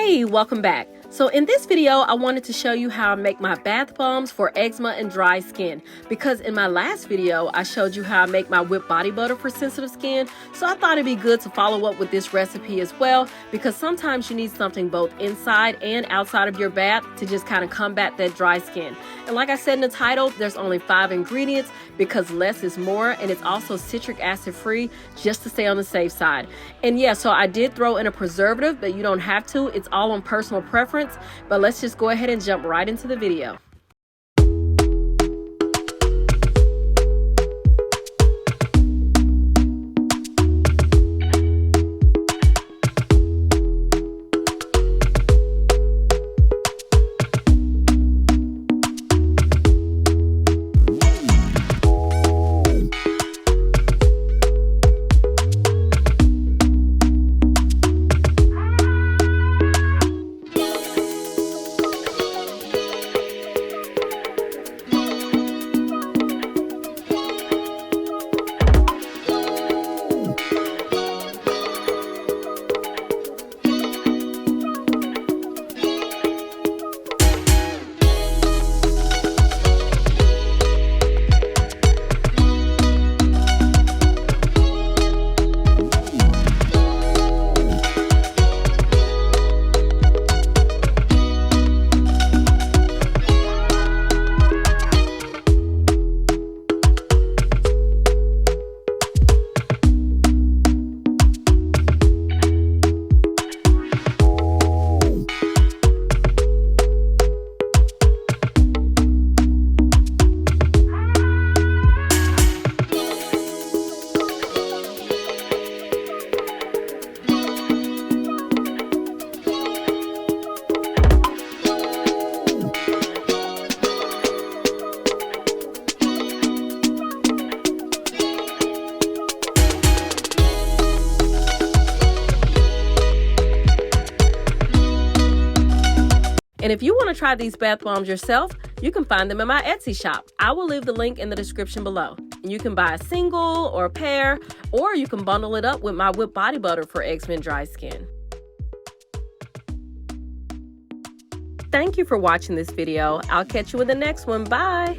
Hey, welcome back. So in this video, I wanted to show you how I make my bath bombs for eczema and dry skin, because in my last video, I showed you how I make my whipped body butter for sensitive skin. So I thought it'd be good to follow up with this recipe as well, because sometimes you need something both inside and outside of your bath to just kind of combat that dry skin. And like I said in the title, there's only 5 ingredients because less is more, and it's also citric acid free just to stay on the safe side. And yeah, so I did throw in a preservative, but you don't have to. It's all on personal preference. But let's just go ahead and jump right into the video. And if you want to try these bath bombs yourself, you can find them in my Etsy shop. I will leave the link in the description below. And you can buy a single or a pair, or you can bundle it up with my whipped body butter for eczema and dry skin. Thank you for watching this video. I'll catch you in the next one. Bye.